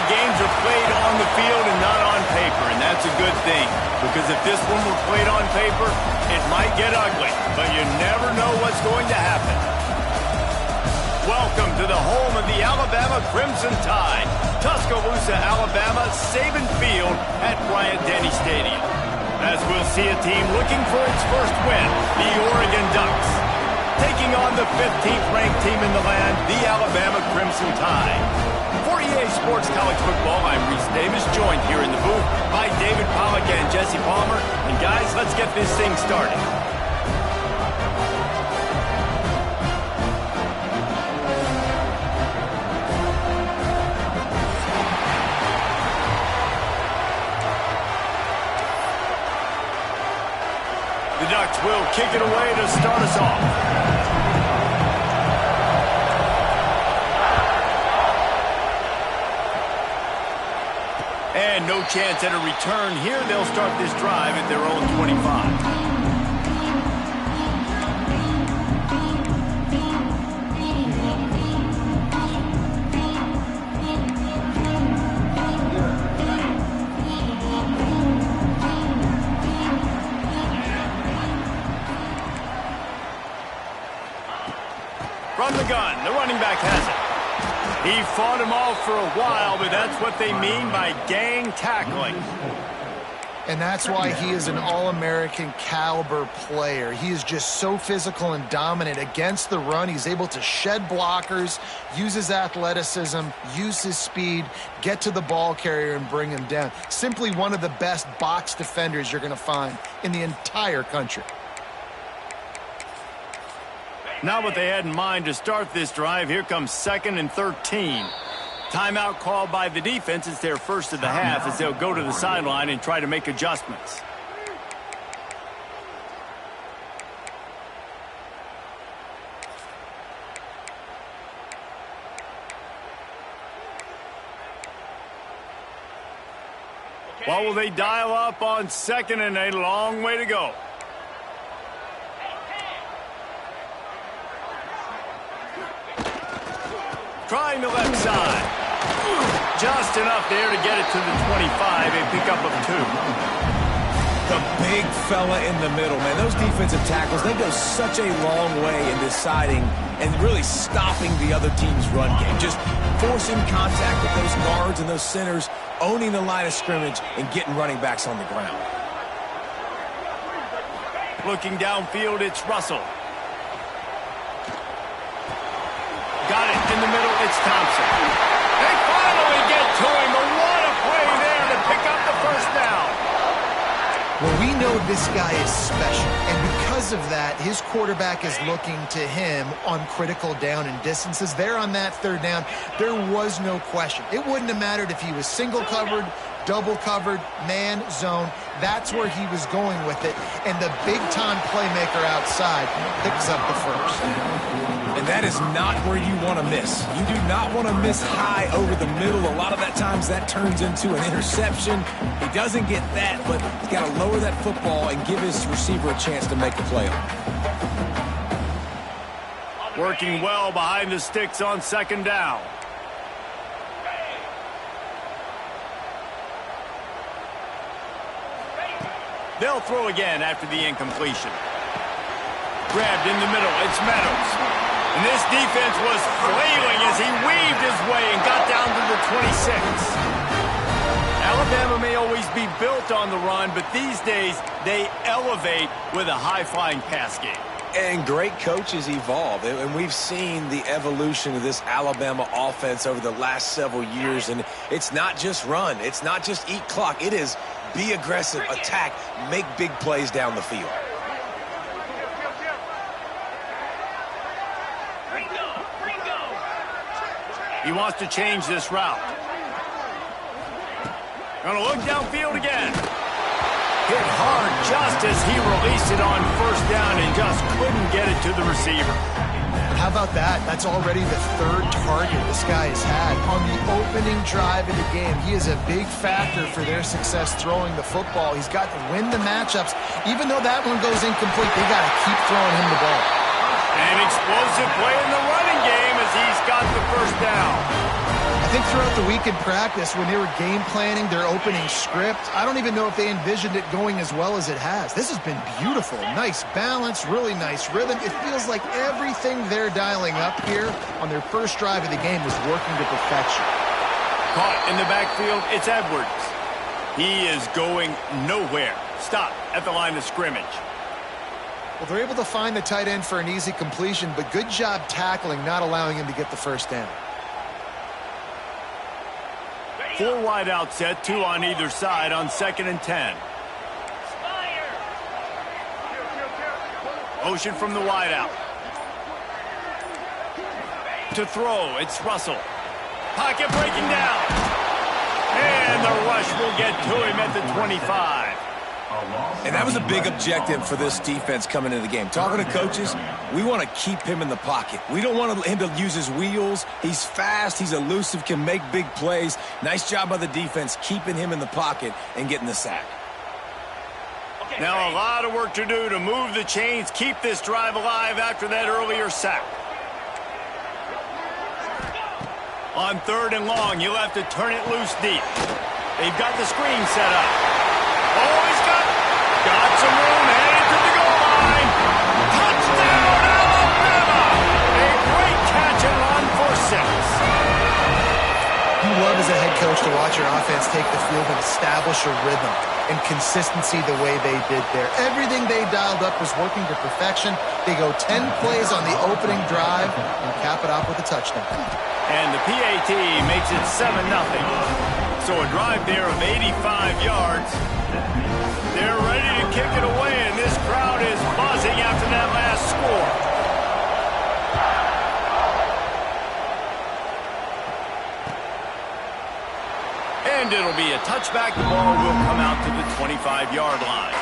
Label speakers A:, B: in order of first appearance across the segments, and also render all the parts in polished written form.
A: games are played on the field and not on paper, and that's a good thing. Because if this one were played on paper, it might get ugly, but you never know what's going to happen. Welcome to the home of the Alabama Crimson Tide, Tuscaloosa, Alabama, Saban Field at Bryant-Denny Stadium. As we'll see a team looking for its first win, the Oregon Ducks, taking on the 15th ranked team in the land, the Alabama Crimson Tide. For EA Sports College Football, I'm Reese Davis, joined here in the booth by David Pollack and Jesse Palmer. And guys, let's get this thing started. The Ducks will kick it away to start us off. And no chance at a return here. They'll start this drive at their own 25. From the gun, the running back has it. He fought him off for a while, but that's what they mean by gang tackling.
B: And that's why he is an All-American caliber player. He is just so physical and dominant against the run. He's able to shed blockers, use his athleticism, use his speed, get to the ball carrier and bring him down. Simply one of the best box defenders you're going to find in the entire country.
A: Not what they had in mind to start this drive. Here comes 2nd and 13. Timeout called by the defense. It's their first of the half as they'll go to the sideline and try to make adjustments. What will they dial up on 2nd and a long way to go? Trying the left side. Just enough there to get it to the 25, a pickup of 2.
C: The big fella in the middle, man. Those defensive tackles, they go such a long way in deciding and really stopping the other team's run game. Just forcing contact with those guards and those centers, owning the line of scrimmage, and getting running backs on the ground.
A: Looking downfield, it's Russell. Got it in the middle, it's Thompson. They finally get to him, but what a play there to pick up the first down.
B: Well, we know this guy is special, and because of that, his quarterback is looking to him on critical down and distances. There on that 3rd down, there was no question. It wouldn't have mattered if he was single covered, double covered, man, zone. That's where he was going with it, and the big-time playmaker outside picks up the first.
C: And that is not where you want to miss. You do not want to miss high over the middle. A lot of that times that turns into an interception. He doesn't get that, but he's got to lower that football and give his receiver a chance to make the play on it.
A: Working well behind the sticks on 2nd down. They'll throw again after the incompletion. Grabbed in the middle, it's Meadows. And this defense was flailing as he weaved his way and got down to the 26. Alabama may always be built on the run, but these days they elevate with a high-flying pass game.
C: And great coaches evolve, and we've seen the evolution of this Alabama offense over the last several years, and it's not just run, it's not just eat clock, it is be aggressive, attack, make big plays down the field.
A: He wants to change this route. Gonna look downfield again. Hit hard just as he released it on 1st down and just couldn't get it to the receiver.
B: How about that? That's already the 3rd target this guy has had. On the opening drive of the game, he is a big factor for their success throwing the football. He's got to win the matchups. Even though that one goes incomplete, they got to keep throwing him the ball.
A: An explosive play in the running game as he's got the 1st down.
B: I think throughout the week in practice, when they were game planning their opening script, I don't even know if they envisioned it going as well as it has. This has been beautiful. Nice balance, really nice rhythm. It feels like everything they're dialing up here on their first drive of the game is working to perfection.
A: Caught in the backfield, it's Edwards. He is going nowhere. Stop at the line of scrimmage.
B: Well, they're able to find the tight end for an easy completion, but good job tackling, not allowing him to get the first down.
A: 4 wide out set, 2 on either side on 2nd and 10. Motion from the wide out. To throw, it's Russell. Pocket breaking down. And the rush will get to him at the 25.
C: And that was a big objective for this defense coming into the game. Talking to coaches, we want to keep him in the pocket. We don't want him to use his wheels. He's fast, he's elusive, can make big plays. Nice job by the defense keeping him in the pocket and getting the sack.
A: Now a lot of work to do to move the chains, keep this drive alive after that earlier sack. On 3rd and long, you'll have to turn it loose deep. They've got the screen set up. Oh, he's got some room, headed to the goal line. Touchdown, Alabama! A great catch and run for 6.
B: You love as a head coach to watch your offense take the field and establish a rhythm and consistency the way they did there. Everything they dialed up was working to perfection. They go 10 plays on the opening drive and cap it off with a touchdown.
A: And the PAT makes it 7-0. So a drive there of 85 yards. They're ready to kick it away, and this crowd is buzzing after that last score. And it'll be a touchback. The ball will come out to the 25-yard line.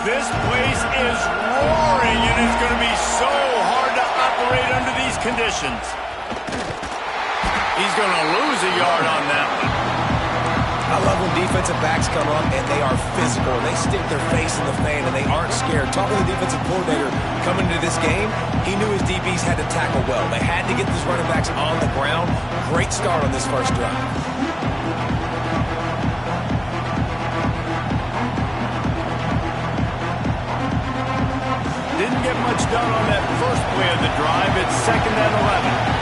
A: This place is roaring, and it's going to be so hard to operate under these conditions. He's going to lose a yard on that one.
C: I love when defensive backs come up and they are physical. They stick their face in the fan and they aren't scared. Talking to the defensive coordinator coming into this game, he knew his DBs had to tackle well. They had to get these running backs on the ground. Great start on this first drive.
A: Didn't get much done on that first play of the drive. It's 2nd and 11.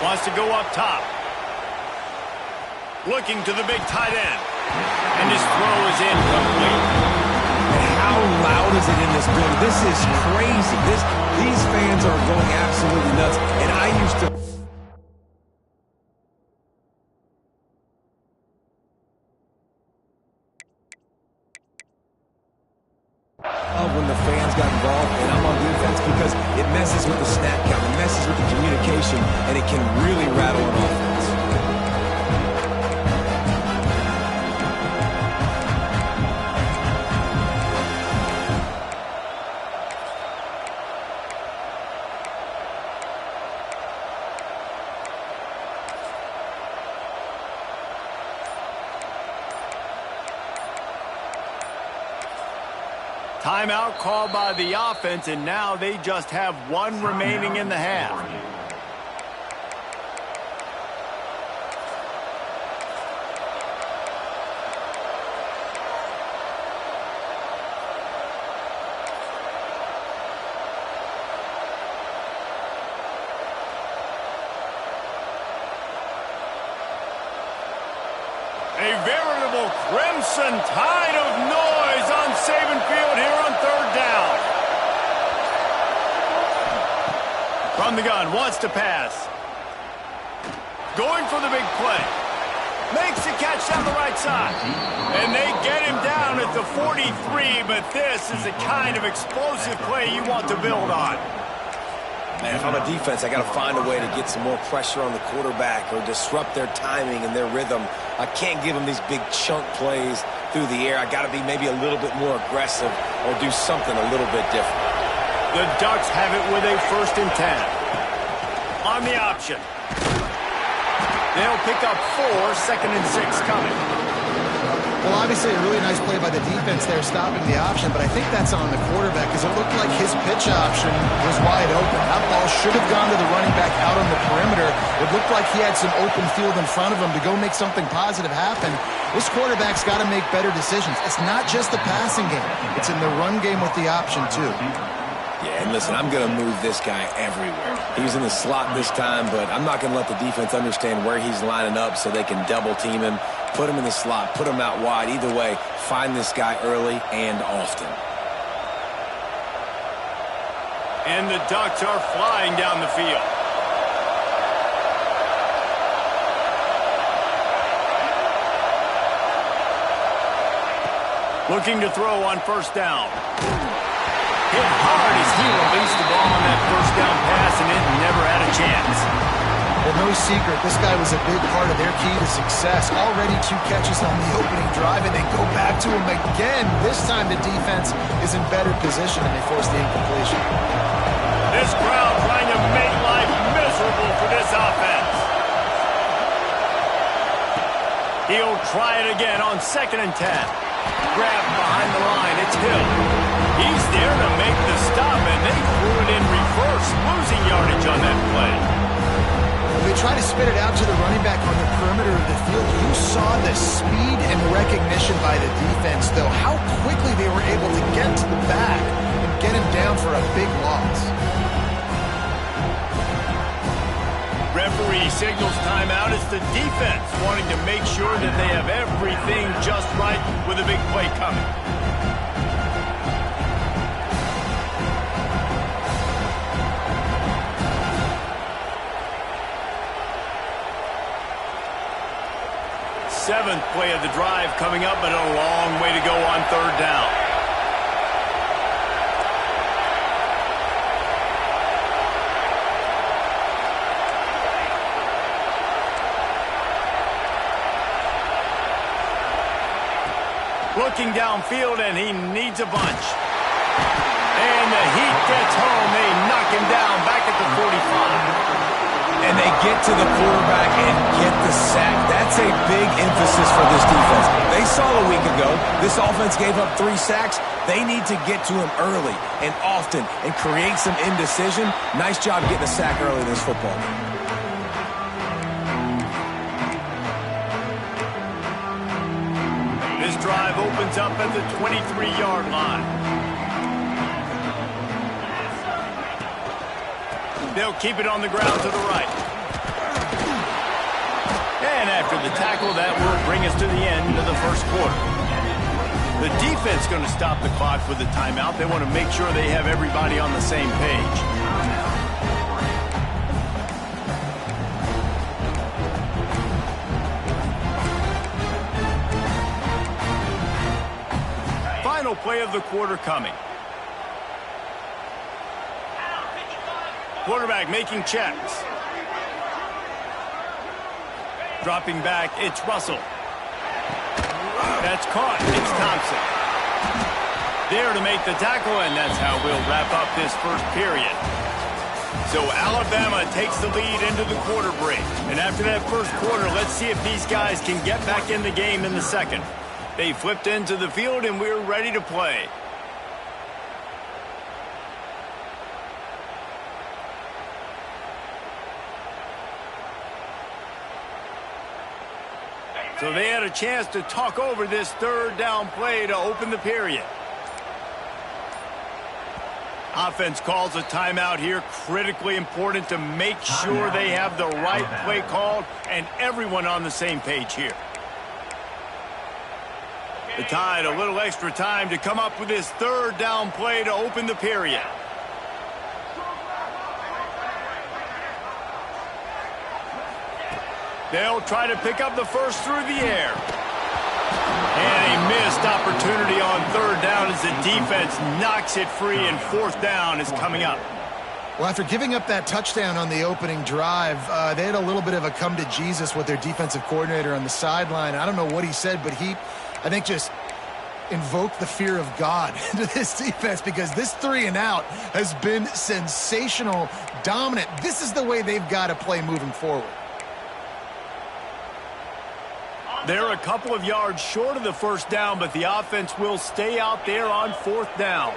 A: Wants to go up top. Looking to the big tight end. And his throw is incomplete.
C: How loud is it in this building? This is crazy. These fans are going absolutely nuts. And I used to... when the fans got involved, and I'm on defense because it messes with the snap count, it messes with the communication, and it can really rattle an offense.
A: Timeout called by the offense, and now they just have 1 remaining in the half. A veritable crimson tide of noise on Saban Field here on 3rd down. From the gun, wants to pass. Going for the big play. Makes the catch down the right side. And they get him down at the the 43, but this is the kind of explosive play you want to build on.
C: Man, if I'm a defense, I got to find a way to get some more pressure on the quarterback or disrupt their timing and their rhythm. I can't give them these big chunk plays through the air. I got to be maybe a little bit more aggressive or do something a little bit different.
A: The Ducks have it with a 1st and 10. On the option. They'll pick up 4, 2nd and 6 coming.
B: Well, obviously a really nice play by the defense there stopping the option, but I think that's on the quarterback because it looked like his pitch option was wide open. That ball should have gone to the running back out on the perimeter. It looked like he had some open field in front of him to go make something positive happen. This quarterback's got to make better decisions. It's not just the passing game. It's in the run game with the option, too.
C: Yeah, and listen, I'm going to move this guy everywhere. He's in the slot this time, but I'm not going to let the defense understand where he's lining up so they can double team him, put him in the slot, put him out wide. Either way, find this guy early and often.
A: And the Ducks are flying down the field. Looking to throw on 1st down. Hit hard as he released the ball on that 1st down pass, and it never had a chance.
B: Well, no secret, this guy was a big part of their key to success. Already 2 catches on the opening drive, and they go back to him again. This time the defense is in better position, and they force the incompletion.
A: This crowd trying to make life miserable for this offense. He'll try it again on 2nd and 10. Grab behind the line, it's Hill. He's there to make the stop, and they threw it in reverse, losing yardage on that play.
B: When they try to spit it out to the running back on the perimeter of the field, you saw the speed and recognition by the defense, though. How quickly they were able to get to the back and get him down for a big loss.
A: Referee signals timeout. It's the defense wanting to make sure that they have everything just right with a big play coming. Seventh play of the drive coming up, but a long way to go on 3rd down. Looking downfield, and he needs a bunch. And the Heat gets home. They knock him down back at the 45.
C: And they get to the quarterback and get the sack. That's a big emphasis for this defense. They saw a week ago, this offense gave up 3 sacks. They need to get to him early and often and create some indecision. Nice job getting a sack early in this football game.
A: This drive opens up at the 23-yard line. They'll keep it on the ground to the right. And after the tackle, that will bring us to the end of the 1st quarter. The defense going to stop the clock with a timeout. They want to make sure they have everybody on the same page. Final play of the quarter coming. Quarterback making checks. Dropping back, it's Russell. That's caught, it's Thompson. There to make the tackle, and that's how we'll wrap up this 1st period. So Alabama takes the lead into the quarter break. And after that 1st quarter, let's see if these guys can get back in the game in the 2nd. They flipped into the field, and we're ready to play. So they had a chance to talk over this 3rd down play to open the period. Offense calls a timeout here. Critically important to make sure they have the right play called and everyone on the same page here. The Tide a little extra time to come up with this 3rd down play to open the period. They'll try to pick up the first through the air. And a missed opportunity on as the defense knocks it free and fourth down is coming up.
B: Well, after giving up that touchdown on the opening drive, they had a little bit of a come to Jesus with their defensive coordinator on the sideline. I don't know what he said, but he, I think, just invoked the fear of God into this defense, because this 3-and-out has been sensational, dominant. This is the way they've got to play moving forward.
A: They're a couple of yards short of the first down, but the offense will stay out there on fourth down.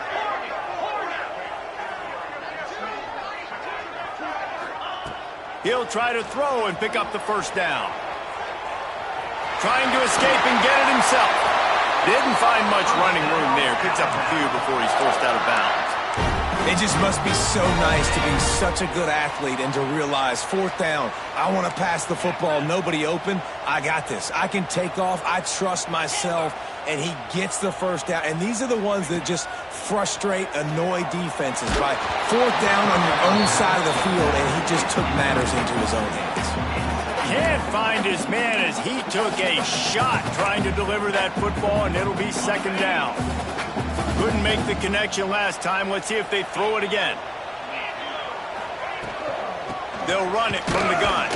A: He'll try to throw and pick up the first down. Trying to escape and get it himself. Didn't find much running room there. Picks up a few before he's forced out of bounds.
C: It just must be so nice to be such a good athlete and to realize fourth down, I want to pass the football, nobody open, I got this. I can take off, I trust myself, and he gets the first down. And these are the ones that just frustrate, annoy defenses by fourth down on your own side of the field, and he just took matters into his own hands.
A: Can't find his man as he took a shot trying to deliver that football, and it'll be second down. Couldn't make the connection last time. Let's see if they throw it again. They'll run it from the gun.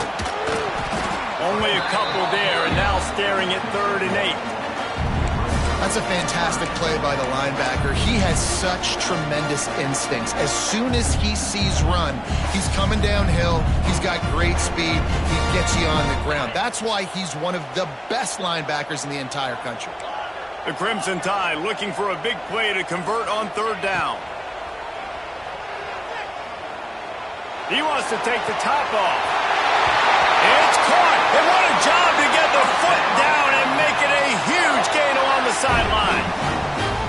A: Only a couple there, and now staring at 3rd and 8.
B: That's a fantastic play by the linebacker. He has such tremendous instincts. As soon as he sees run, he's coming downhill. He's got great speed. He gets you on the ground. That's why he's one of the best linebackers in the entire country.
A: The Crimson Tide looking for a big play to convert on 3rd down. He wants to take the top off. It's caught. And what a job to get the foot down and make it a huge gain along the sideline.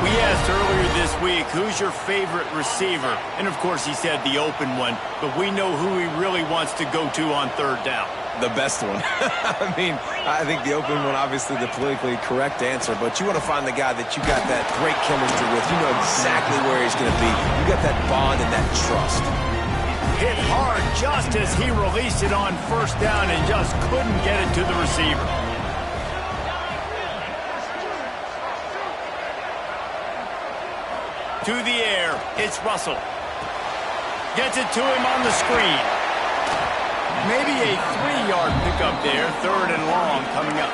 A: We asked earlier this week, who's your favorite receiver? And, of course, he said the open one. But we know who he really wants to go to on 3rd down.
C: The best one. I mean, I think the open one, obviously the politically correct answer, but you want to find the guy that you got that great chemistry with. You know exactly where he's going to be. You got that bond and that trust.
A: Hit hard just as he released it on 1st down and just couldn't get it to the receiver. To the air, it's Russell. Gets it to him on the screen. Maybe a 3-yard pickup there, 3rd and long coming up.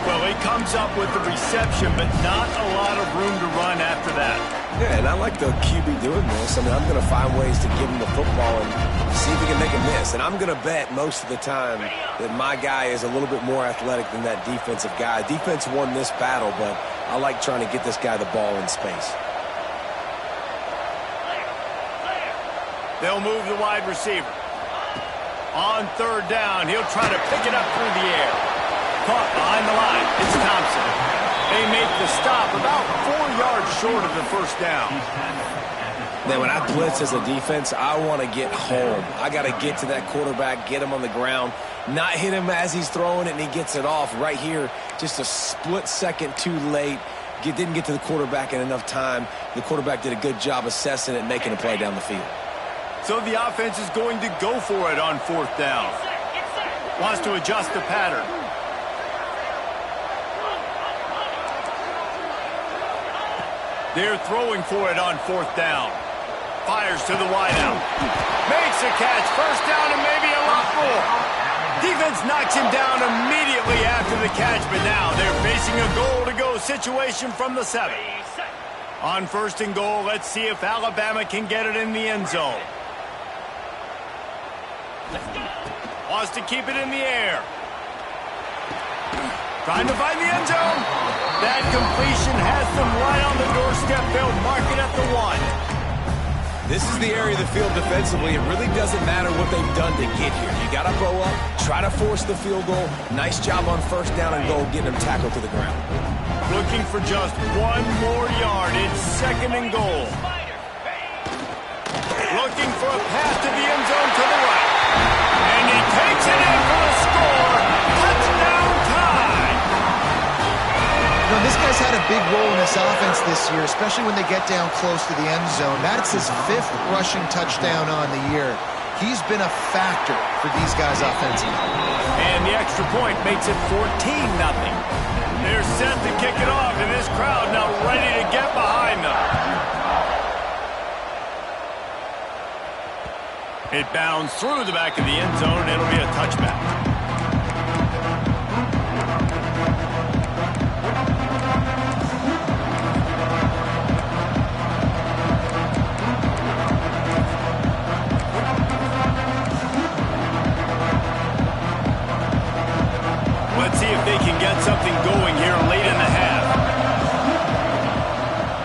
A: Well, he comes up with the reception, but not a lot of room to run after that.
C: Yeah, and I like the QB doing this. I mean, I'm going to find ways to give him the football and see if he can make a miss. And I'm going to bet most of the time that my guy is a little bit more athletic than that defensive guy. Defense won this battle, but I like trying to get this guy the ball in space.
A: They'll move the wide receiver. On 3rd down, he'll try to pick it up through the air. Caught behind the line. It's Thompson. They make the stop about 4 yards short of the first down.
C: Now, when I blitz as a defense, I want to get home. I got to get to that quarterback, get him on the ground, not hit him as he's throwing it and he gets it off. Right here, just a split second too late. Didn't get to the quarterback in enough time. The quarterback did a good job assessing it and making a play down the field.
A: So the offense is going to go for it on 4th down. Wants to adjust the pattern. They're throwing for it on 4th down. Fires to the wideout. Makes a catch. First down and maybe a lot more. Defense knocks him down immediately after the catch, but now they're facing a goal-to-go situation from the 7. On 1st and goal, let's see if Alabama can get it in the end zone. Wants to keep it in the air. Trying to find the end zone. That completion has them right on the doorstep. They'll mark it at the 1.
C: This is the area of the field defensively. It really doesn't matter what they've done to get here. You got to bow up, try to force the field goal. Nice job on 1st down and goal, getting them tackled to the ground.
A: Looking for just 1 more yard. It's 2nd and goal. Looking for a pass to the end zone to the right. And he takes it in for a score. Touchdown time.
B: You know, this guy's had a big role in this offense this year, especially when they get down close to the end zone. That's his 5th rushing touchdown on the year. He's been a factor for these guys offensively.
A: And the extra point makes it 14-0. They're set to kick it off, and this crowd now ready to get behind. It bounds through the back of the end zone, and it'll be a touchback. Let's see if they can get something going here late in the half.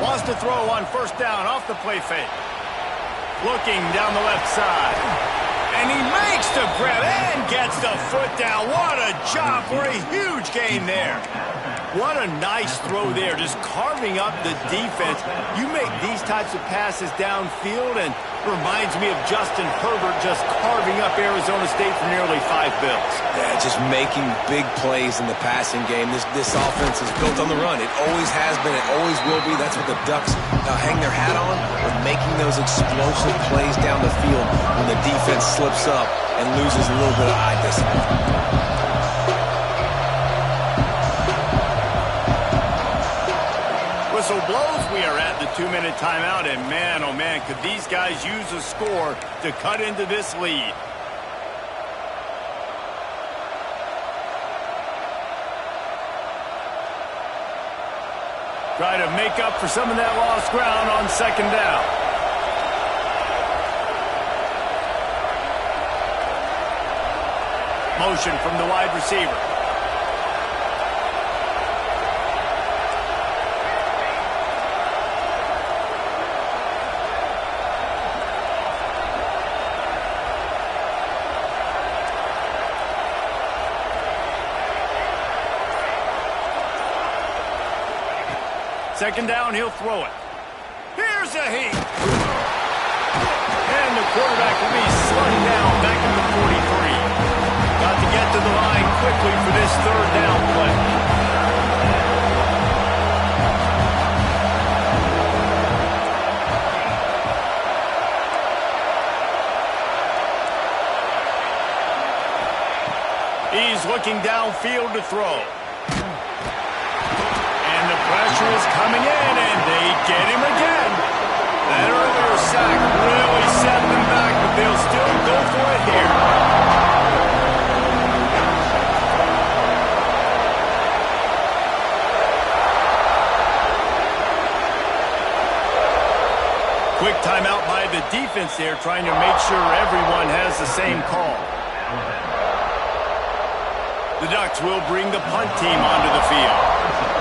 A: Wants to throw on first down off the play fake. Looking down the left side. And he makes the grab and gets the foot down. What a job for a huge gain there. What a nice throw there, just carving up the defense. You make these types of passes downfield, and it reminds me of Justin Herbert just carving up Arizona State for nearly 5 bills.
C: Yeah, just making big plays in the passing game. This offense is built on the run. It always has been. It always will be. That's what the Ducks hang their hat on, with making those explosive plays down the field when the defense slips up and loses a little bit of eye discipline.
A: Whistle blows. We are at the 2-minute timeout, and man, oh man, could these guys use a score to cut into this lead. Try to make up for some of that lost ground on second down. Motion from the wide receiver. Second down, he'll throw it. Here's a heat. And the quarterback will be slung down back at the 43. Got to get to the line quickly for this third down play. He's looking downfield to throw. Pressure is coming in, and they get him again. That earlier sack really set them back, but they'll still go for it here. Quick timeout by the defense there, trying to make sure everyone has the same call. The Ducks will bring the punt team onto the field.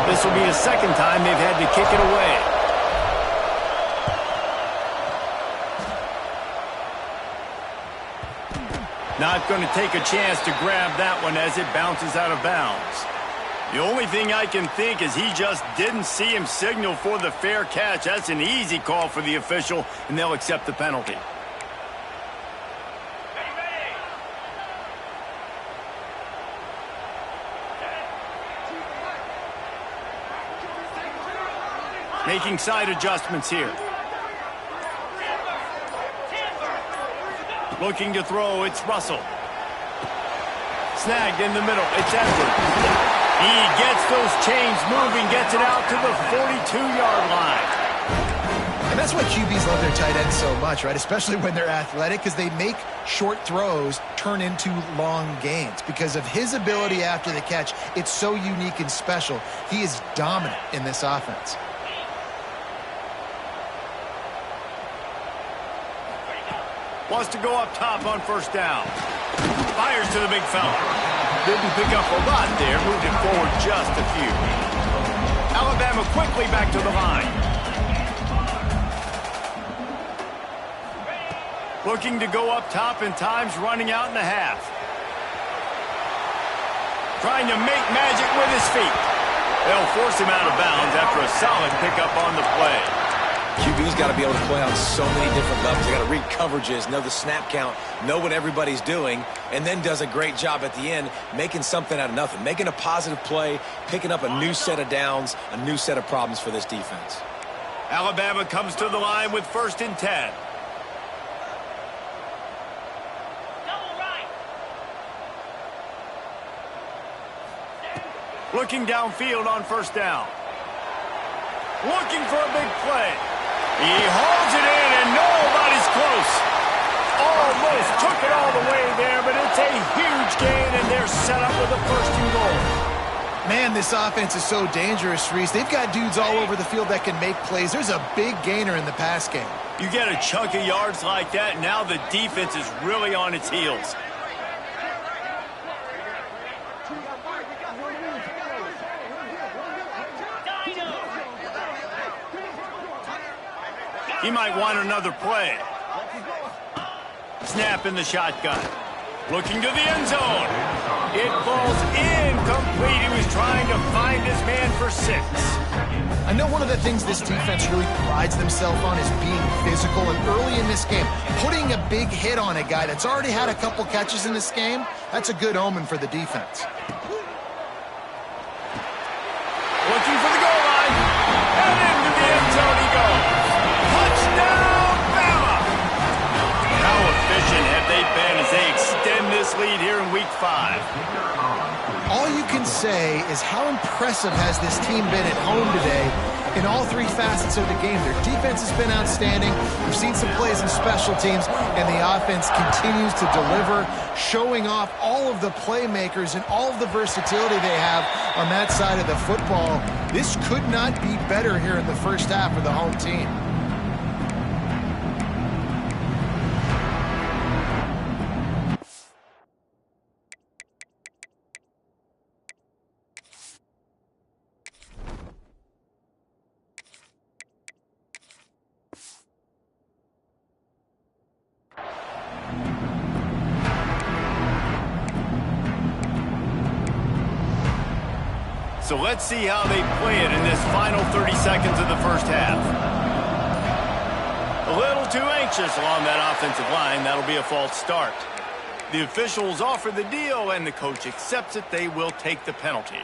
A: This will be the second time they've had to kick it away. Not going to take a chance to grab that one as it bounces out of bounds. The only thing I can think is he just didn't see him signal for the fair catch. That's an easy call for the official, and they'll accept the penalty. Making side adjustments here. Looking to throw, it's Russell. Snagged in the middle, it's Edwards. He gets those chains moving, gets it out to the 42-yard line.
B: And that's why QBs love their tight ends so much, right? Especially when they're athletic, because they make short throws turn into long gains. Because of his ability after the catch, it's so unique and special. He is dominant in this offense.
A: Wants to go up top on first down. Fires to the big fella. Didn't pick up a lot there. Moved it forward just a few. Alabama quickly back to the line. Looking to go up top, and time's running out in the half. Trying to make magic with his feet. They'll force him out of bounds after a solid pickup on the play.
C: QB's got to be able to play on so many different levels. They got to read coverages, know the snap count, know what everybody's doing, and then does a great job at the end making something out of nothing, making a positive play, picking up a new set of downs, a new set of problems for this defense.
A: Alabama comes to the line with 1st and 10. Looking downfield on first down. Looking for a big play. He holds it in, and nobody's close. Almost took it all the way there, but it's a huge gain, and they're set up with a first and goal.
B: Man, this offense is so dangerous, Reese. They've got dudes all over the field that can make plays. There's a big gainer in the pass game.
A: You get a chunk of yards like that, now the defense is really on its heels. He might want another play. Snap in the shotgun. Looking to the end zone. It falls incomplete. He was trying to find his man for 6.
B: I know one of the things this defense really prides themselves on is being physical, and early in this game, putting a big hit on a guy that's already had a couple catches in this game, that's a good omen for the defense.
A: Looking for the goal line. And into the end zone he goes. Touchdown, Bama! How efficient have they been as they extend this lead here in Week 5?
B: All you can say is how impressive has this team been at home today in all 3 facets of the game. Their defense has been outstanding. We've seen some plays in special teams, and the offense continues to deliver, showing off all of the playmakers and all of the versatility they have on that side of the football. This could not be better here in the first half for the home team.
A: So let's see how they play it in this final 30 seconds of the first half. A little too anxious along that offensive line. That'll be a false start. The officials offer the deal, and the coach accepts it. They will take the penalty.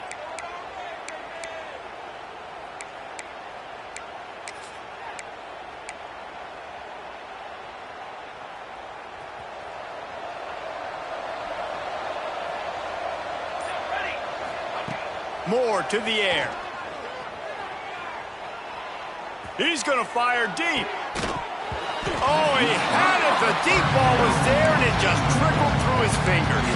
A: Moore to the air. He's going to fire deep. Oh, he had it. The deep ball was there, and it just trickled through his fingers.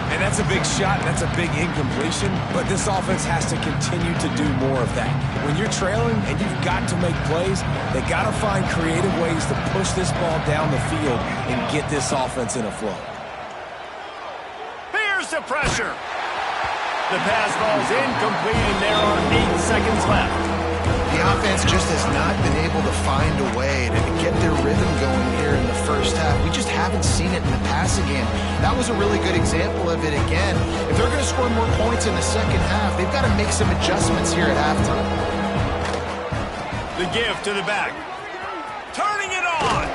C: And that's a big shot, and that's a big incompletion, but this offense has to continue to do more of that. When you're trailing and you've got to make plays, they got to find creative ways to push this ball down the field and get this offense in a flow.
A: Here's the pressure. The pass ball's incomplete, and there are 8 seconds left.
B: The offense just has not been able to find a way to get their rhythm going here in the first half. We just haven't seen it in the passing game. That was a really good example of it again. If they're going to score more points in the second half, they've got to make some adjustments here at halftime.
A: The give to the back. Turning it on.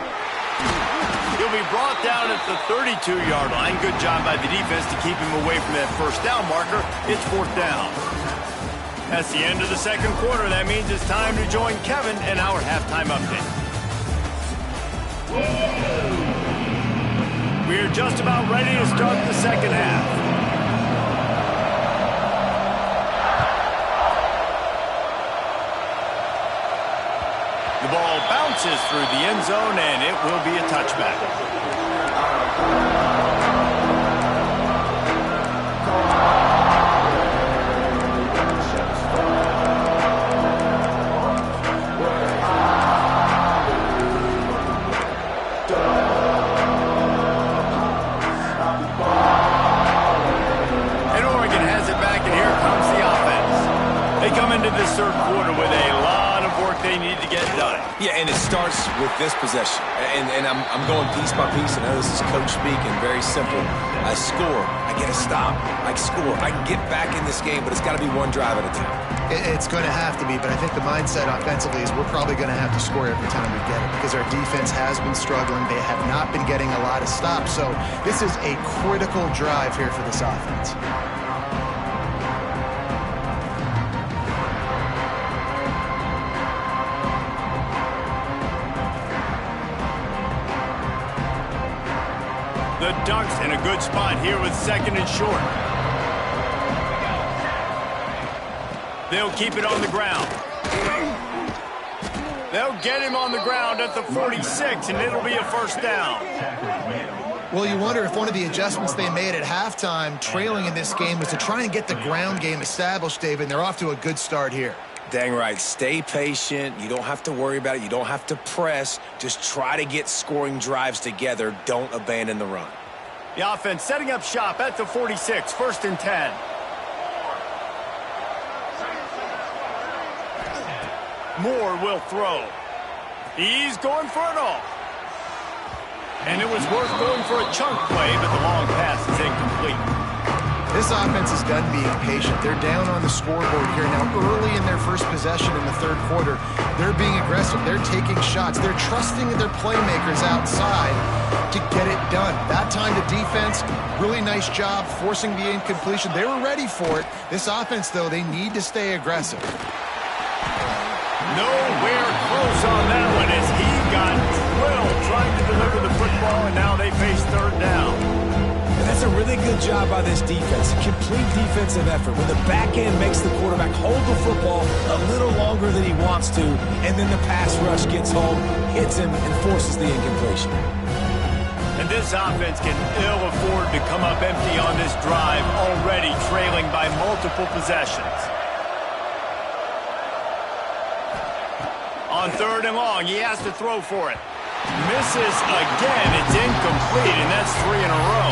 A: He'll be brought down at the 32-yard line. Good job by the defense to keep him away from that first down marker. It's 4th down. That's the end of the second quarter. That means it's time to join Kevin in our halftime update. We're just about ready to start the second half. The ball bounces through the end zone, and it will be a touchback. And Oregon has it back, and here comes the offense. They come into this third quarter with a lot of work they need to get done.
C: Yeah, and it starts with this possession. And I'm going piece by piece. I know this is coach speak and very simple. I score. I get a stop. I score. I can get back in this game, but it's got to be one drive at a time.
B: It's going to have to be, but I think the mindset offensively is we're probably going to have to score every time we get it because our defense has been struggling. They have not been getting a lot of stops. So this is a critical drive here for this offense.
A: The Ducks in a good spot here with 2nd and short. They'll keep it on the ground. They'll They'll get him on the ground at the 46, and it'll be a first down.
B: Well, you wonder if one of the adjustments they made at halftime, trailing in this game, was to try and get the ground game established, David, and they're off to a good start here.
C: Dang right. Stay patient. You don't have to worry about it. You don't have to press. Just try to get scoring drives together. Don't abandon the run.
A: The offense setting up shop at the 46, 1st and 10. Moore will throw. He's going for it all. And it was worth going for a chunk play, but the long pass is incomplete.
B: This offense is done being patient. They're down on the scoreboard here now. Early in their first possession in the third quarter, they're being aggressive. They're taking shots. They're trusting their playmakers outside to get it done. That time the defense, really nice job forcing the incompletion. They were ready for it. This offense, though, they need to stay aggressive.
A: Nowhere close on that one as he got drilled trying to deliver the football, and now they face 3rd down.
C: And that's a really good job by this defense. Complete defensive effort. When the back end makes the quarterback hold the football a little longer than he wants to, and then the pass rush gets home, hits him, and forces the incompletion.
A: And this offense can ill afford to come up empty on this drive, already trailing by multiple possessions. On 3rd and long, he has to throw for it. Misses again. It's incomplete, and that's 3 in a row.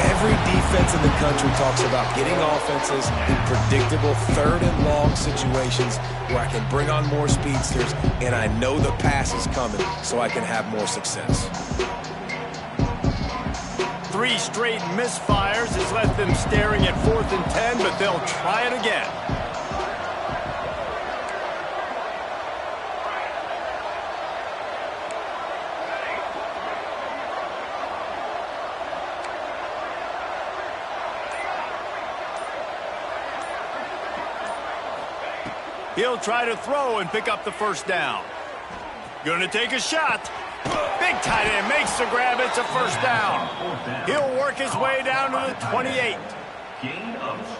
C: Every defense in the country talks about getting offenses in predictable 3rd and long situations where I can bring on more speedsters, and I know the pass is coming, so I can have more success.
A: 3 straight misfires has left them staring at 4th and 10, but they'll try it again. He'll try to throw and pick up the first down. Going to take a shot. Big tight end makes the grab. It's a first down. He'll work his way down to the 28.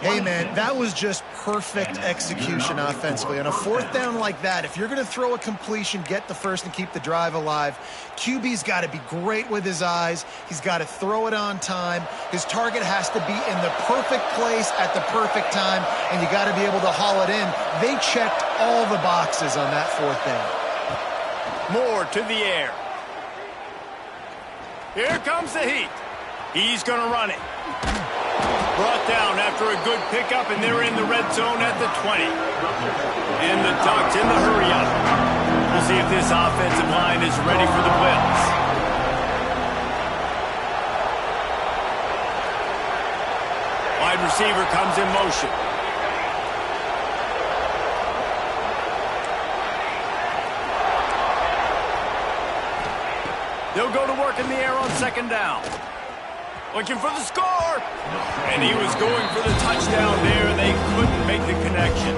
B: Hey, man, that was just perfect execution offensively. On a 4th down like that, if you're going to throw a completion, get the first and keep the drive alive, QB's got to be great with his eyes. He's got to throw it on time. His target has to be in the perfect place at the perfect time, and you got to be able to haul it in. They checked all the boxes on that 4th down.
A: Moore to the air. Here comes the heat. He's going to run it. Brought down after a good pickup, and they're in the red zone at the 20. And the Ducks in the hurry-up. We'll see if this offensive line is ready for the blitz. Wide receiver comes in motion. They'll go to work in the air on 2nd down. Looking for the score. And he was going for the touchdown there. They couldn't make the connection.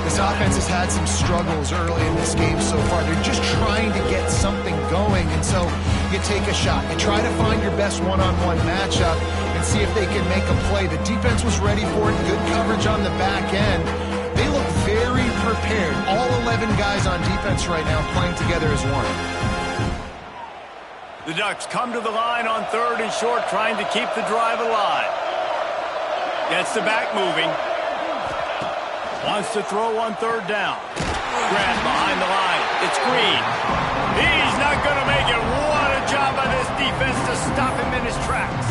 B: This offense has had some struggles early in this game so far. They're just trying to get something going. And so you take a shot. You try to find your best one-on-one matchup and see if they can make a play. The defense was ready for it. Good coverage on the back end. They look very prepared. All 11 guys on defense right now playing together as one.
A: The Ducks come to the line on 3rd and short, trying to keep the drive alive. Gets the back moving. Wants to throw on 3rd down. Grab behind the line. It's Green. He's not going to make it. What a job by this defense to stop him in his tracks.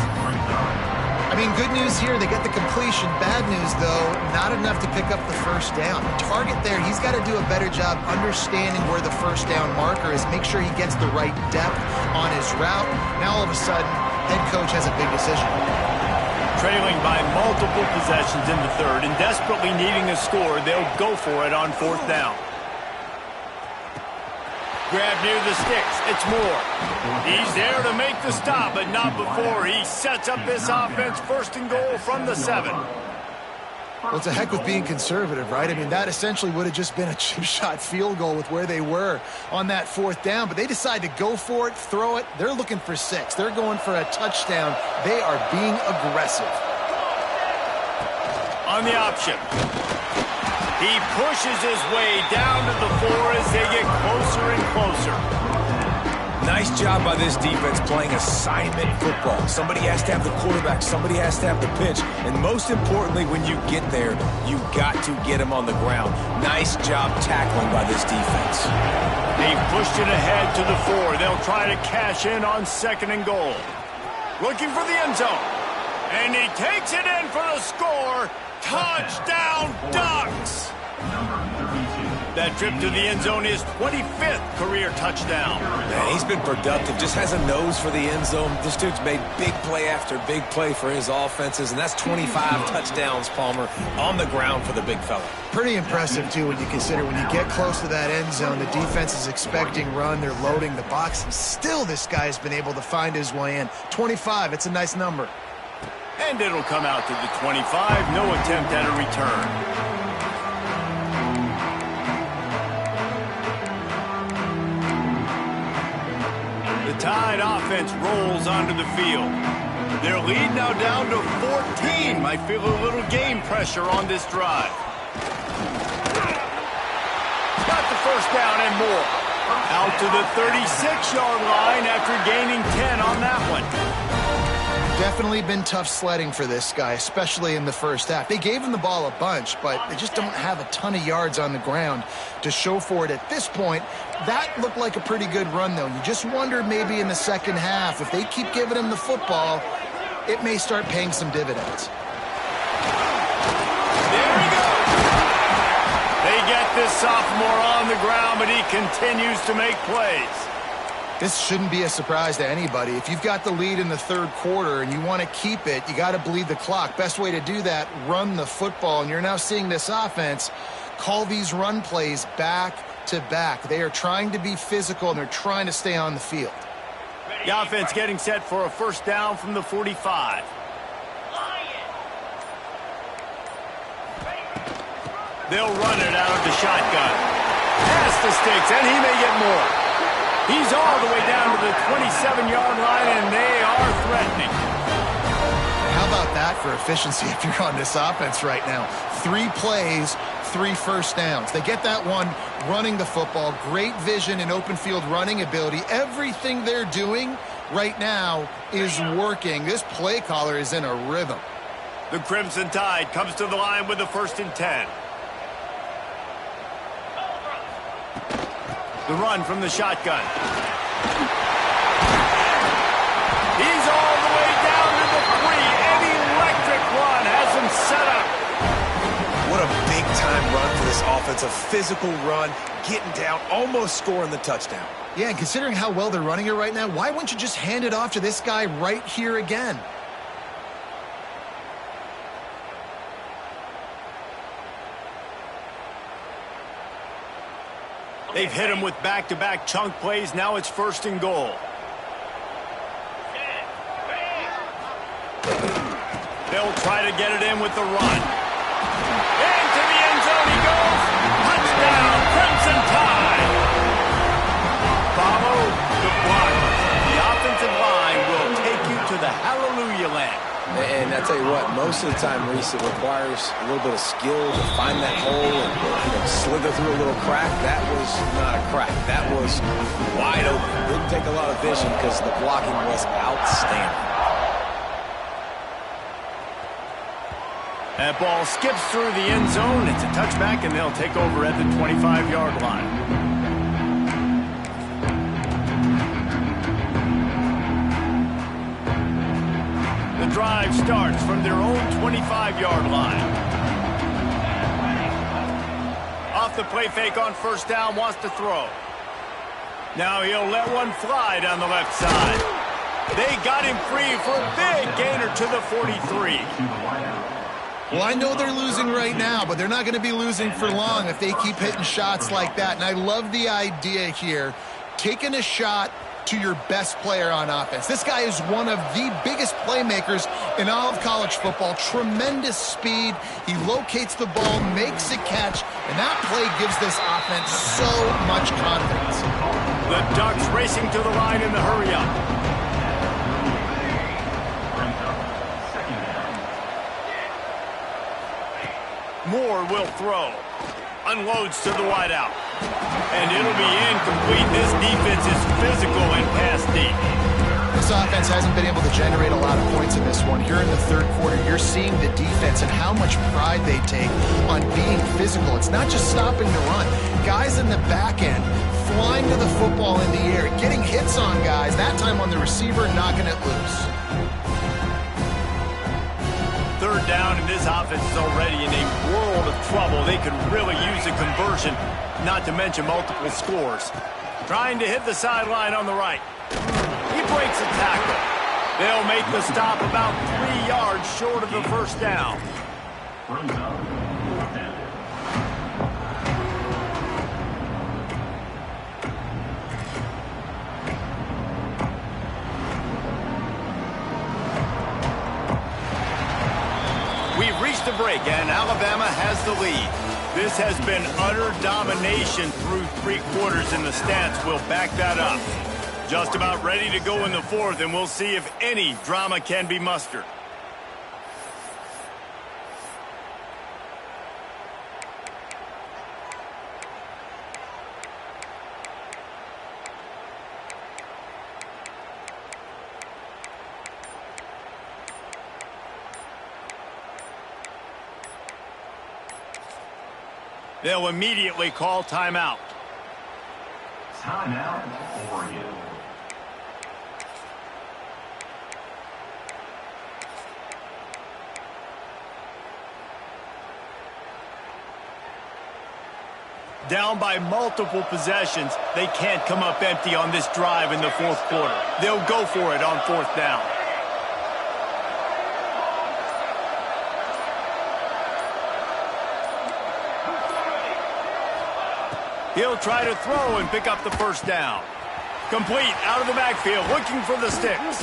B: I mean, good news here, they get the completion. Bad news, though, not enough to pick up the first down. The target there, he's got to do a better job understanding where the first down marker is, make sure he gets the right depth on his route. Now, all of a sudden, head coach has a big decision.
A: Trailing by multiple possessions in the 3rd and desperately needing a score, they'll go for it on 4th down. Grab near the sticks. It's Moore. He's there to make the stop, but not before. He sets up this offense 1st and goal from the 7.
B: Well, it's a heck with being conservative, right? I mean, that essentially would have just been a chip shot field goal with where they were on that 4th down, but they decide to go for it, throw it. They're looking for 6. They're going for a touchdown. They are being aggressive.
A: On the option. He pushes his way down to the 4 as they get close closer.
C: Nice job by this defense playing assignment football. Somebody has to have the quarterback. Somebody has to have the pitch. And most importantly, when you get there, you got to get him on the ground. Nice job tackling by this defense.
A: They've pushed it ahead to the 4. They'll try to cash in on 2nd and goal. Looking for the end zone. And he takes it in for the score. Touchdown, Ducks! That trip to the end zone is 25th career touchdown.
C: Man, he's been productive. Just has a nose for the end zone. This dude's made big play after big play for his offenses, and that's 25 touchdowns, Palmer, on the ground for the big fella.
B: Pretty impressive, too, when you consider when you get close to that end zone, the defense is expecting run, they're loading the box, and still this guy's been able to find his way in. 25, it's a nice number.
A: And it'll come out to the 25. No attempt at a return. The Tide offense rolls onto the field. Their lead now down to 14. Might feel a little game pressure on this drive. Got the first down and more. Out to the 36-yard line after gaining 10 on that one.
B: Definitely been tough sledding for this guy, especially in the first half. They gave him the ball a bunch, but they just don't have a ton of yards on the ground to show for it at this point. That looked like a pretty good run, though. You just wonder maybe in the second half, if they keep giving him the football, it may start paying some dividends.
A: There he goes. They get this sophomore on the ground, but he continues to make plays.
B: This shouldn't be a surprise to anybody. If you've got the lead in the third quarter and you want to keep it, you got to bleed the clock. Best way to do that, run the football. And you're now seeing this offense call these run plays back to back. They are trying to be physical, and they're trying to stay on the field.
A: The offense getting set for a first down from the 45. They'll run it out of the shotgun. Pass the sticks, and he may get more. He's all the way down to the 27-yard line, and they are threatening.
B: How about that for efficiency if you're on this offense right now? 3 plays, 3 first downs. They get that one running the football, great vision and open field running ability. Everything they're doing right now is working. This play caller is in a rhythm.
A: The Crimson Tide comes to the line with the 1st and 10. The run from the shotgun. He's all the way down to the 3. An electric run has him set up.
C: What a big-time run for this offense. A physical run, getting down, almost scoring the touchdown.
B: Yeah, and considering how well they're running it right now, why wouldn't you just hand it off to this guy right here again?
A: They've hit him with back-to-back chunk plays. Now it's 1st and goal. They'll try to get it in with the run. Into the end zone he goes. Touchdown, Crimson Tide. Follow the block. The offensive line will take you to the hallelujah land.
C: And I tell you what, most of the time, Reese, it requires a little bit of skill to find that hole and slither through a little crack. That was not a crack. That was wide open. Didn't take a lot of vision because the blocking was outstanding.
A: That ball skips through the end zone. It's a touchback, and they'll take over at the 25-yard line. The drive starts from their own 25-yard line. Off the play fake on 1st down, wants to throw. Now he'll let one fly down the left side. They got him free for a big gainer to the 43.
B: Well, I know they're losing right now, but they're not going to be losing for long if they keep hitting shots like that. And I love the idea here, taking a shot to your best player on offense. This guy is one of the biggest playmakers in all of college football. Tremendous speed. He locates the ball, makes a catch, and that play gives this offense so much confidence.
A: The Ducks racing to the line in the hurry-up. Moore will throw. Unloads to the wideout. And it'll be incomplete. This defense is physical and pass deep.
B: This offense hasn't been able to generate a lot of points in this one. Here in the third quarter, you're seeing the defense and how much pride they take on being physical. It's not just stopping the run. Guys in the back end flying to the football in the air, getting hits on guys, that time on the receiver, knocking it loose.
A: Third down, and this offense is already in a world of trouble. They could really use a conversion, not to mention multiple scores. Trying to hit the sideline on the right. He breaks a tackle. They'll make the stop about 3 yards short of the first down. We've reached a break, and Alabama has the lead. This has been utter domination through 3 quarters, and the stats will back that up. Just about ready to go in the fourth, and we'll see if any drama can be mustered. They'll immediately call timeout.
D: Timeout, Oregon.
A: Down by multiple possessions, they can't come up empty on this drive in the fourth quarter. They'll go for it on fourth down. He'll try to throw and pick up the first down. Complete out of the backfield, looking for the sticks.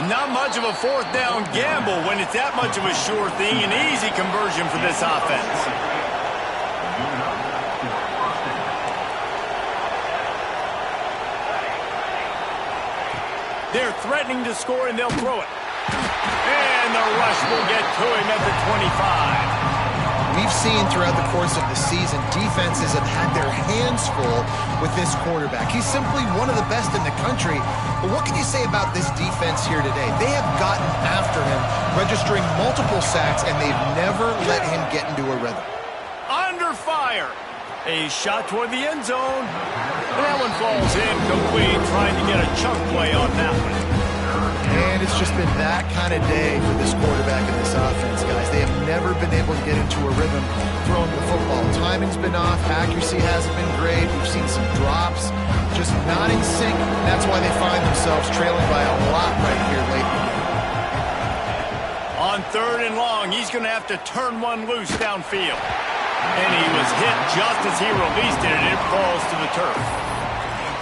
A: Not much of a fourth down gamble when it's that much of a sure thing. An easy conversion for this offense. They're threatening to score, and they'll throw it. And the rush will get to him at the 25.
B: We've seen throughout the course of the season, defenses have had their hands full with this quarterback. He's simply one of the best in the country. But what can you say about this defense here today? They have gotten after him, registering multiple sacks, and they've never let him get into a rhythm.
A: Under fire. A shot toward the end zone. And that one falls incomplete, trying to get a chunk play on that one.
B: And it's just been that kind of day for this quarterback and this offense, guys. They have never been able to get into a rhythm throwing the football. Timing's been off. Accuracy hasn't been great. We've seen some drops. Just not in sync. That's why they find themselves trailing by a lot right here late in the game.
A: On third and long, he's going to have to turn one loose downfield. And he was hit just as he released it, and it falls to the turf.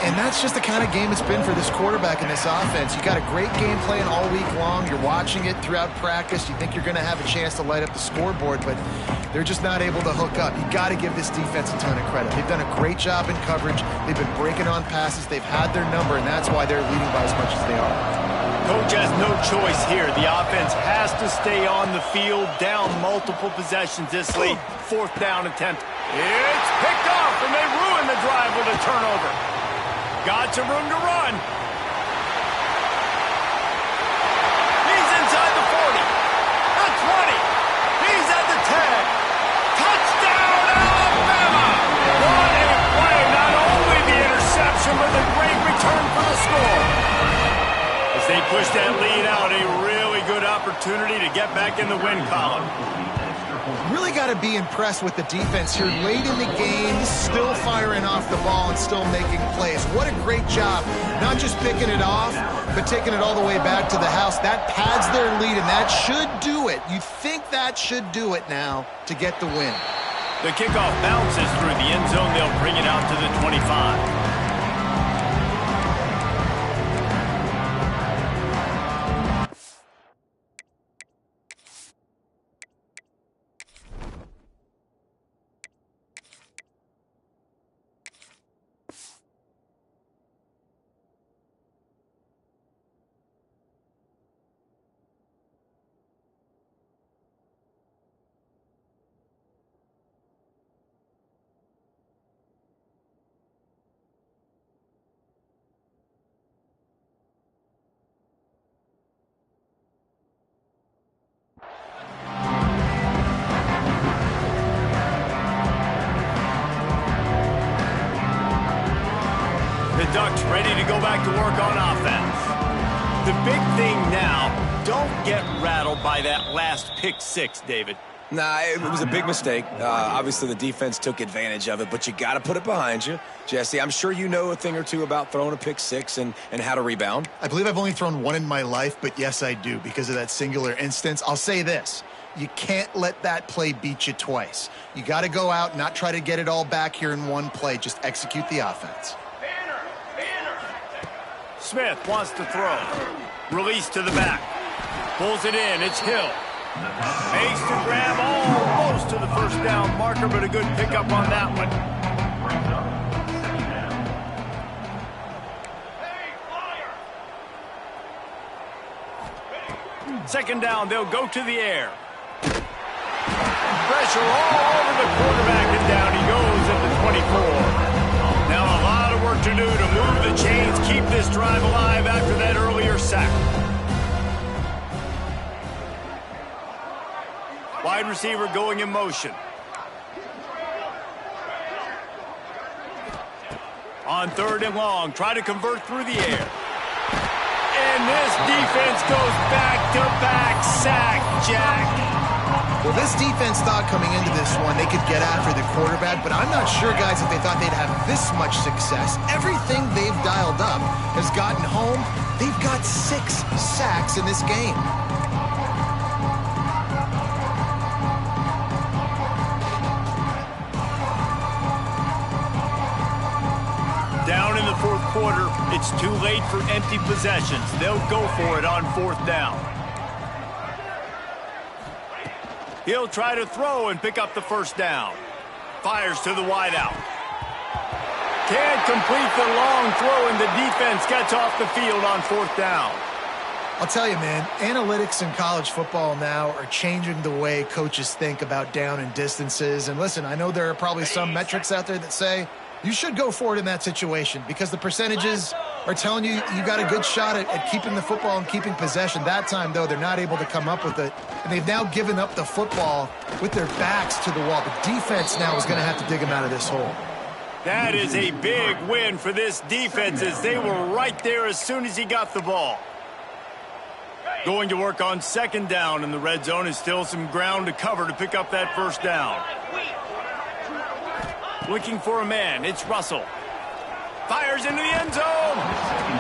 B: And that's just the kind of game it's been for this quarterback and this offense. You got a great game plan all week long. You're watching it throughout practice. You think you're going to have a chance to light up the scoreboard, but they're just not able to hook up. You got to give this defense a ton of credit. They've done a great job in coverage. They've been breaking on passes. They've had their number, and that's why they're leading by as much as they are.
A: Coach has no choice here. The offense has to stay on the field, down multiple possessions this late. Fourth down attempt. It's picked off, and they ruin the drive with a turnover. Got some room to run. He's inside the 40, the 20. He's at the 10. Touchdown, Alabama! What a play. Not only the interception, but the great return for the score. As they push that lead out, a really good opportunity to get back in the win column.
B: Really got to be impressed with the defense here late in the game, still firing off the ball and still making plays. What a great job, not just picking it off, but taking it all the way back to the house. That pads their lead, and that should do it. You think that should do it now to get the win.
A: The kickoff bounces through the end zone. They'll bring it out to the 25. The Ducks ready to go back to work on offense. The big thing now, don't get rattled by that last pick six, David.
C: Nah, it was a big mistake. Obviously, the defense took advantage of it, but you got to put it behind you. Jesse, I'm sure you know a thing or two about throwing a pick six and how to rebound.
B: I believe I've only thrown one in my life, but yes, I do because of that singular instance. I'll say this. You can't let that play beat you twice. You got to go out, not try to get it all back here in one play. Just execute the offense.
A: Smith wants to throw. Release to the back. Pulls it in. It's Hill. Makes the grab almost to the first down marker, but a good pickup on that one. Second down, they'll go to the air. Pressure all over the quarterback, and down he goes at the 24. Now a lot of work to do to move the chains, keep this drive alive after that earlier sack. Wide receiver going in motion. On third and long, try to convert through the air. And this defense goes back-to-back sack, Jack.
B: Well, this defense thought coming into this one they could get after the quarterback, but I'm not sure, guys, if they thought they'd have this much success. Everything they've dialed up has gotten home. They've got 6 sacks in this game.
A: Down in the fourth quarter, it's too late for empty possessions. They'll go for it on fourth down. He'll try to throw and pick up the first down. Fires to the wideout. Can't complete the long throw, and the defense gets off the field on fourth down.
B: I'll tell you, man, analytics in college football now are changing the way coaches think about down and distances. And listen, I know there are probably some metrics out there that say you should go for it in that situation because the percentages are telling you you got a good shot at keeping the football and keeping possession. That time, though, they're not able to come up with it. And they've now given up the football with their backs to the wall. The defense now is going to have to dig them out of this hole.
A: That is a big win for this defense as they were right there as soon as he got the ball. Going to work on second down in the red zone is still some ground to cover to pick up that first down. Looking for a man, it's Russell. Fires into the end zone.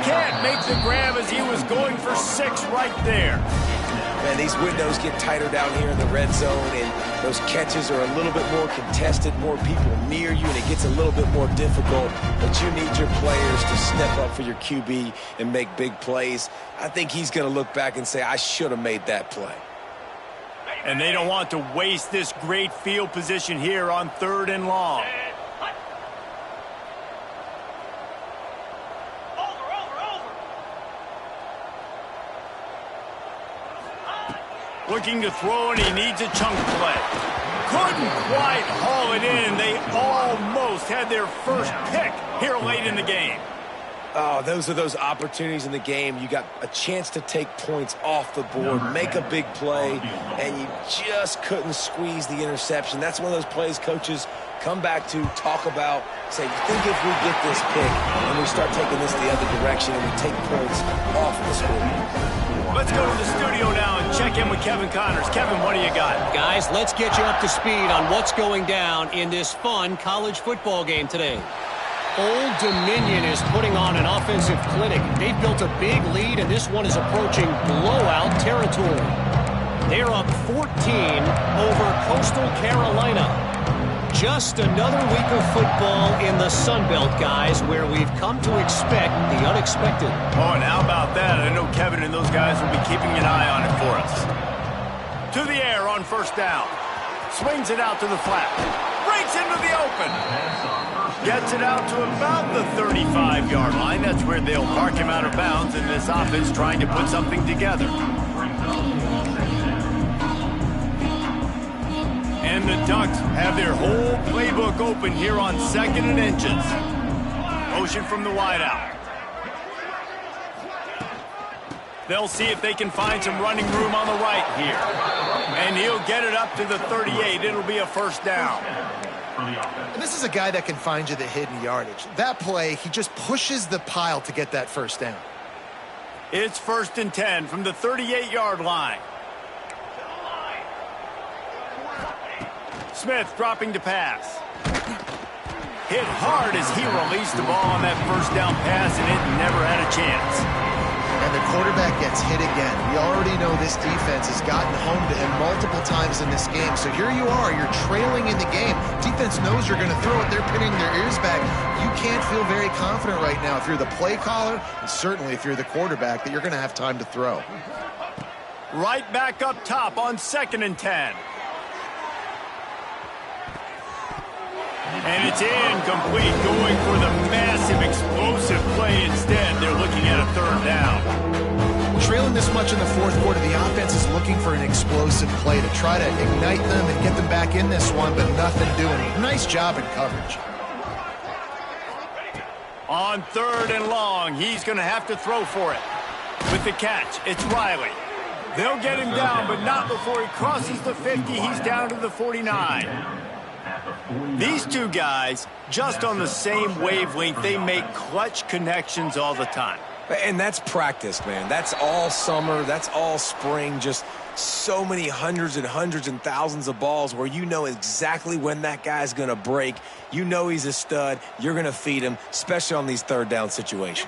A: Can't make the grab as he was going for 6 right there.
C: Man, these windows get tighter down here in the red zone, and those catches are a little bit more contested, more people near you, and it gets a little bit more difficult. But you need your players to step up for your QB and make big plays. I think he's going to look back and say, I should have made that play.
A: And they don't want to waste this great field position here on third and long. Looking to throw, and he needs a chunk play. Couldn't quite haul it in. They almost had their first pick here late in the game.
C: Oh, those are those opportunities in the game. You got a chance to take points off the board, make a big play, and you just couldn't squeeze the interception. That's one of those plays coaches come back to, talk about, say, you think if we get this pick and we start taking this the other direction and we take points off the score.
A: Let's go to the studio now and check in with Kevin Connors. Kevin, what do you got?
D: Guys, let's get you up to speed on what's going down in this fun college football game today. Old Dominion is putting on an offensive clinic. They've built a big lead, and this one is approaching blowout territory. They're up 14 over Coastal Carolina. Just another week of football in the Sun Belt, guys, where we've come to expect the unexpected.
A: Oh, and how about that? I know Kevin and those guys will be keeping an eye on it for us. To the air on first down. Swings it out to the flat. Breaks into the open. Gets it out to about the 35-yard line. That's where they'll mark him out of bounds in this offense trying to put something together. And the Ducks have their whole playbook open here on 2nd and inches. Motion from the wideout. They'll see if they can find some running room on the right here. And he'll get it up to the 38. It'll be a first down.
B: And this is a guy that can find you the hidden yardage. That play, he just pushes the pile to get that first down.
A: It's 1st and 10 from the 38-yard line. Smith dropping to pass. Hit hard as he released the ball on that first down pass, and it never had a chance.
B: And the quarterback gets hit again. We already know this defense has gotten home to him multiple times in this game. So here you are, you're trailing in the game. Defense knows you're going to throw it. They're pinning their ears back. You can't feel very confident right now if you're the play caller, and certainly if you're the quarterback, that you're going to have time to throw.
A: Right back up top on 2nd and 10. And it's incomplete, going for the massive explosive play instead. They're looking at a 3rd down.
B: Trailing this much in the 4th quarter, the offense is looking for an explosive play to try to ignite them and get them back in this one, but nothing doing. Nice job in coverage.
A: On 3rd and long, he's going to have to throw for it. With the catch, it's Riley. They'll get him down, but not before he crosses the 50. He's down to the 49. These two guys, just on the same wavelength, they make clutch connections all the time.
C: And that's practice, man. That's all summer. That's all spring. Just so many hundreds and thousands of balls where you know exactly when that guy's going to break. You know he's a stud. You're going to feed him, especially on these 3rd down situations.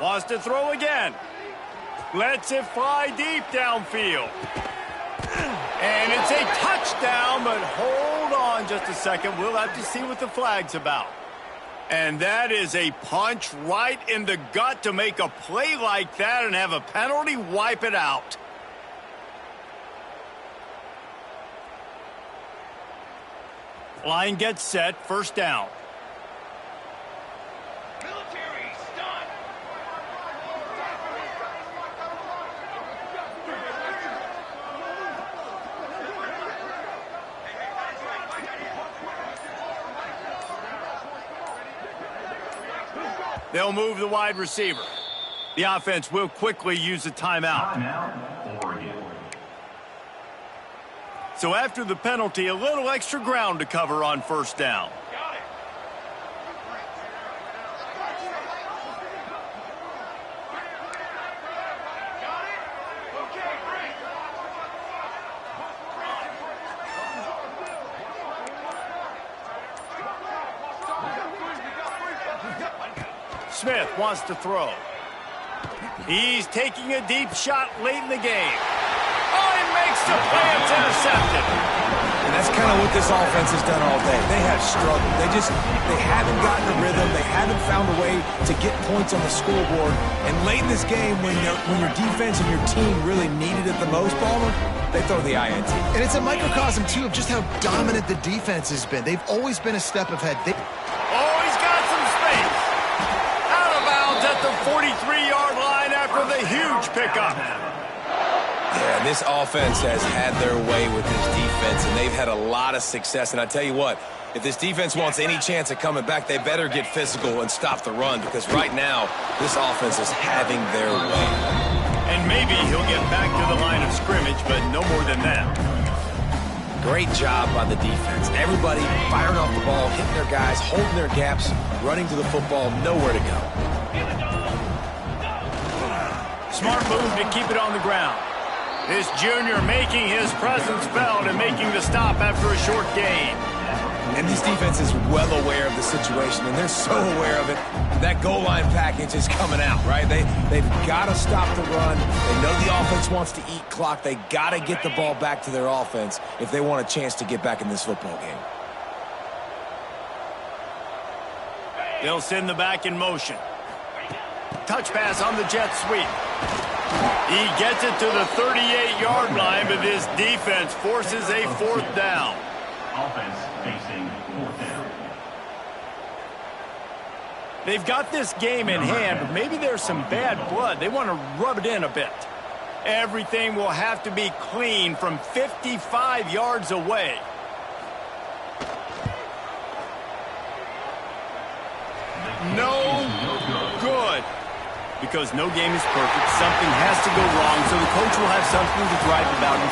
A: Wants to throw again. Lets it fly deep downfield. And it's a touchdown, but hold on just a second. We'll have to see what the flag's about. And that is a punch right in the gut to make a play like that and have a penalty wipe it out. Line gets set, 1st down. They'll move the wide receiver. The offense will quickly use a timeout. So after the penalty, a little extra ground to cover on 1st down. Smith wants to throw. He's taking a deep shot late in the game. Oh, he makes the play. It's intercepted.
C: And that's kind of what this offense has done all day. They have struggled. They haven't gotten a rhythm. They haven't found a way to get points on the scoreboard. And late in this game, when your defense and your team really needed it the most, Palmer, they throw the INT.
B: And it's a microcosm, too, of just how dominant the defense has been. They've always been a step ahead.
A: Oh, he's got some space. Out of bounds at the 43-yard line after the huge pickup.
C: Yeah, this offense has had their way with this defense, and they've had a lot of success. And I tell you what, if this defense wants any chance of coming back, they better get physical and stop the run, because right now, this offense is having their way.
A: And maybe he'll get back to the line of scrimmage, but no more than that.
C: Great job by the defense. Everybody firing off the ball, hitting their guys, holding their gaps, running to the football, nowhere to go.
A: Smart move to keep it on the ground. This junior making his presence felt and making the stop after a short gain.
C: And this defense is well aware of the situation, and they're so aware of it. That goal line package is coming out, right? They've got to stop the run. They know the offense wants to eat clock. They got to get the ball back to their offense if they want a chance to get back in this football game.
A: They'll send the back in motion. Touch pass on the jet sweep. He gets it to the 38-yard line, but this defense forces a 4th down.
E: Offense facing 4th down.
A: They've got this game in hand, but maybe there's some bad blood. They want to rub it in a bit. Everything will have to be clean from 55 yards away. No good. Because no game is perfect, something has to go wrong, so the coach will have something to drive about in